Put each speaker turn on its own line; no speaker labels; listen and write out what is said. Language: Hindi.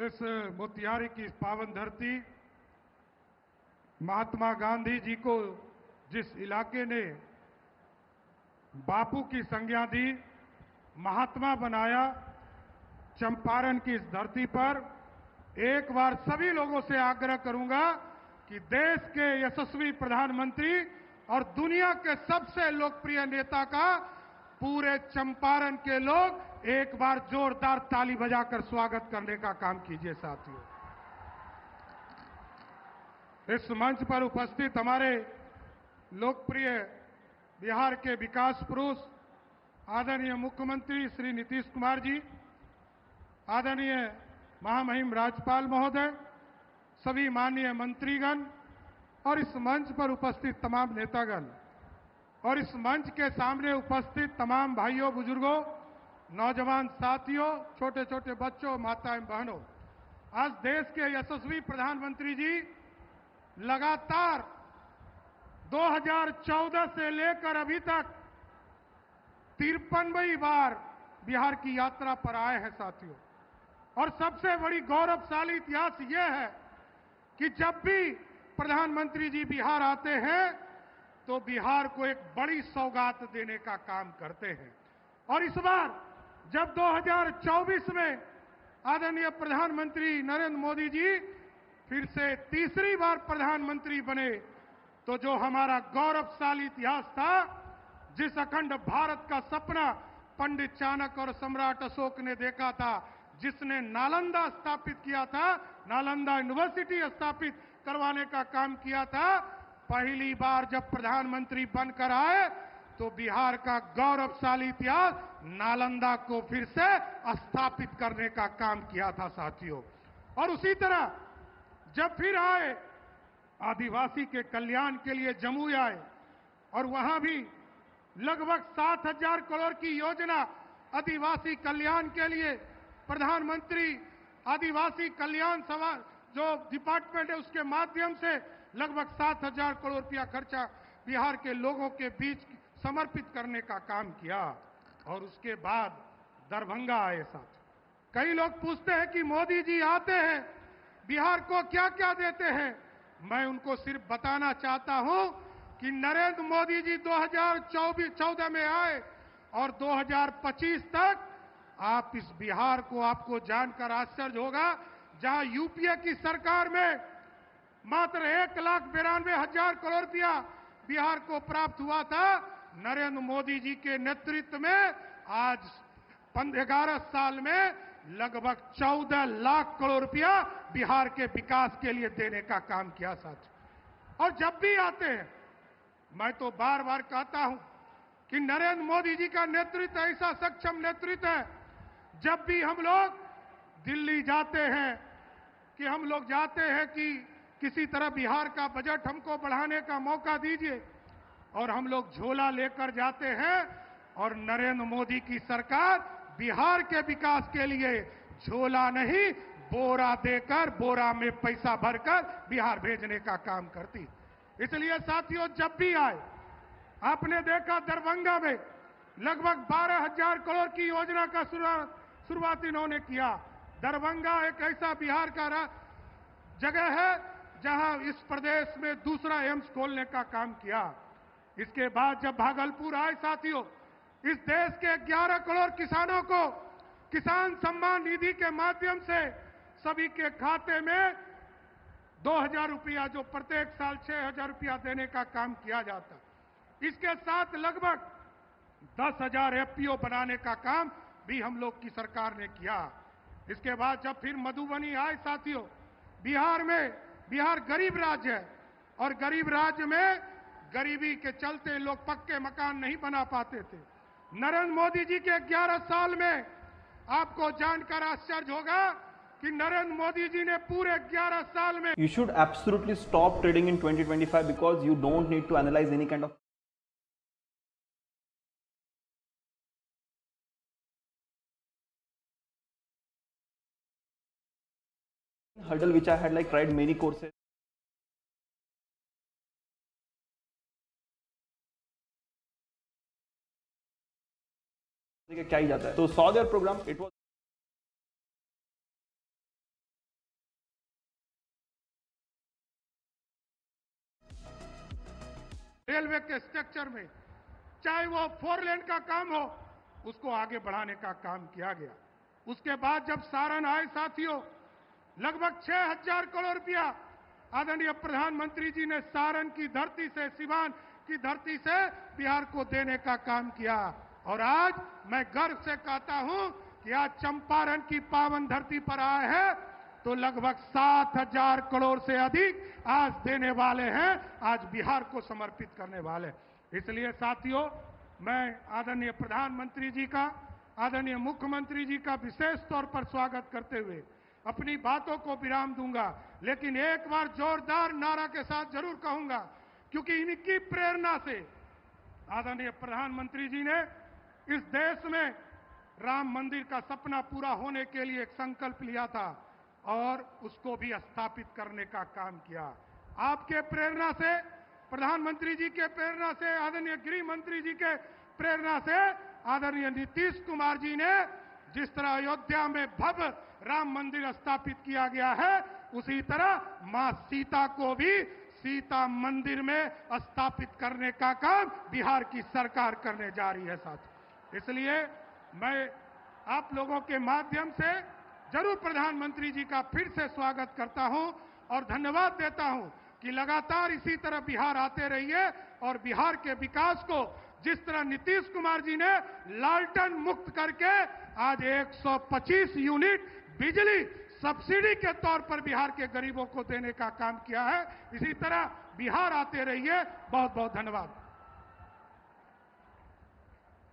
इस मोतिहारी की इस पावन धरती, महात्मा गांधी जी को जिस इलाके ने बापू की संज्ञा दी, महात्मा बनाया, चंपारण की इस धरती पर एक बार सभी लोगों से आग्रह करूंगा कि देश के यशस्वी प्रधानमंत्री और दुनिया के सबसे लोकप्रिय नेता का पूरे चंपारण के लोग एक बार जोरदार ताली बजाकर स्वागत करने का काम कीजिए साथियों। इस मंच पर उपस्थित हमारे लोकप्रिय बिहार के विकास पुरुष आदरणीय मुख्यमंत्री श्री नीतीश कुमार जी, आदरणीय महामहिम राज्यपाल महोदय, सभी माननीय मंत्रीगण और इस मंच पर उपस्थित तमाम नेतागण और इस मंच के सामने उपस्थित तमाम भाइयों, बुजुर्गों, नौजवान साथियों, छोटे छोटे बच्चों, माताएं, बहनों, आज देश के यशस्वी प्रधानमंत्री जी लगातार 2014 से लेकर अभी तक 53वीं बार बिहार की यात्रा पर आए हैं साथियों। और सबसे बड़ी गौरवशाली इतिहास यह है कि जब भी प्रधानमंत्री जी बिहार आते हैं तो बिहार को एक बड़ी सौगात देने का काम करते हैं। और इस बार जब 2024 में आदरणीय प्रधानमंत्री नरेंद्र मोदी जी फिर से तीसरी बार प्रधानमंत्री बने, तो जो हमारा गौरवशाली इतिहास था, जिस अखंड भारत का सपना पंडित चाणक्य और सम्राट अशोक ने देखा था, जिसने नालंदा स्थापित किया था, नालंदा यूनिवर्सिटी स्थापित करवाने का काम किया था, पहली बार जब प्रधानमंत्री बनकर आए तो बिहार का गौरवशाली इतिहास नालंदा को फिर से स्थापित करने का काम किया था साथियों। और उसी तरह जब फिर आए, आदिवासी के कल्याण के लिए जमुई आए और वहां भी लगभग 7,000 करोड़ की योजना आदिवासी कल्याण के लिए प्रधानमंत्री आदिवासी कल्याण सभा जो डिपार्टमेंट है उसके माध्यम से लगभग 7,000 करोड़ रुपया खर्चा बिहार के लोगों के बीच समर्पित करने का काम किया। और उसके बाद दरभंगा आए साथ। कई लोग पूछते हैं कि मोदी जी आते हैं बिहार को क्या क्या देते हैं। मैं उनको सिर्फ बताना चाहता हूं कि नरेंद्र मोदी जी 2014 में आए और 2025 तक आप इस बिहार को, आपको जानकर आश्चर्य होगा, जहां यूपीए की सरकार में मात्र 1,92,000 करोड़ रुपया बिहार को प्राप्त हुआ था, नरेंद्र मोदी जी के नेतृत्व में आज 11 साल में लगभग 14 लाख करोड़ रुपया बिहार के विकास के लिए देने का काम किया साथियों। और जब भी आते हैं, मैं तो बार बार कहता हूं कि नरेंद्र मोदी जी का नेतृत्व ऐसा सक्षम नेतृत्व है, जब भी हम लोग दिल्ली जाते हैं कि किसी तरह बिहार का बजट हमको बढ़ाने का मौका दीजिए, और हम लोग झोला लेकर जाते हैं और नरेंद्र मोदी की सरकार बिहार के विकास के लिए झोला नहीं, बोरा देकर, बोरा में पैसा भरकर बिहार भेजने का काम करती। इसलिए साथियों, जब भी आए, आपने देखा दरभंगा में लगभग 12,000 करोड़ की योजना का शुरुआत इन्होंने किया। दरभंगा एक ऐसा बिहार का जगह है जहां इस प्रदेश में दूसरा एम्स खोलने का काम किया। इसके बाद जब भागलपुर आए साथियों, इस देश के 11 करोड़ किसानों को किसान सम्मान निधि के माध्यम से सभी के खाते में 2,000 रुपया, जो प्रत्येक साल 6,000 रुपया देने का काम किया जाता। इसके साथ लगभग 10,000 एफपीओ बनाने का काम भी हम लोग की सरकार ने किया। इसके बाद जब फिर मधुबनी आए साथियों, बिहार गरीब राज्य है और गरीब राज्य में गरीबी के चलते लोग पक्के मकान नहीं बना पाते थे। नरेंद्र मोदी जी के 11 साल में आपको जानकर आश्चर्य होगा कि नरेंद्र मोदी जी ने पूरे 11 साल में
You should absolutely stop trading in 2025 because you don't need to analyze any kind of hurdle which I had like tried many courses. क्या ही जाता है, तो saw their program, it was
railway के स्ट्रक्चर में, चाहे वो 4 लेन का काम हो, उसको आगे बढ़ाने का काम किया गया। उसके बाद जब सारण आए साथियों, लगभग 6,000 करोड़ रुपया आदरणीय प्रधानमंत्री जी ने सारण की धरती से, सिवान की धरती से बिहार को देने का काम किया। और आज मैं गर्व से कहता हूं कि आज चंपारण की पावन धरती पर आए हैं तो लगभग 7,000 करोड़ से अधिक आज देने वाले हैं, आज बिहार को समर्पित करने वाले। इसलिए साथियों, मैं आदरणीय प्रधानमंत्री जी का, आदरणीय मुख्यमंत्री जी का विशेष तौर पर स्वागत करते हुए अपनी बातों को विराम दूंगा। लेकिन एक बार जोरदार नारा के साथ जरूर कहूंगा, क्योंकि इनकी प्रेरणा से आदरणीय प्रधानमंत्री जी ने इस देश में राम मंदिर का सपना पूरा होने के लिए एक संकल्प लिया था और उसको भी स्थापित करने का काम किया। आपके प्रेरणा से, प्रधानमंत्री जी के प्रेरणा से, आदरणीय गृह मंत्री जी के प्रेरणा से आदरणीय नीतीश कुमार जी ने जिस तरह अयोध्या में भव्य राम मंदिर स्थापित किया गया है, उसी तरह मां सीता को भी सीता मंदिर में स्थापित करने का काम बिहार की सरकार करने जा रही है साथ। इसलिए मैं आप लोगों के माध्यम से जरूर प्रधानमंत्री जी का फिर से स्वागत करता हूं और धन्यवाद देता हूं कि लगातार इसी तरह बिहार आते रहिए और बिहार के विकास को जिस तरह नीतीश कुमार जी ने लालटेन मुक्त करके आज 125 यूनिट बिजली सब्सिडी के तौर पर बिहार के गरीबों को देने का काम किया है, इसी तरह बिहार आते रहिए। बहुत बहुत धन्यवाद।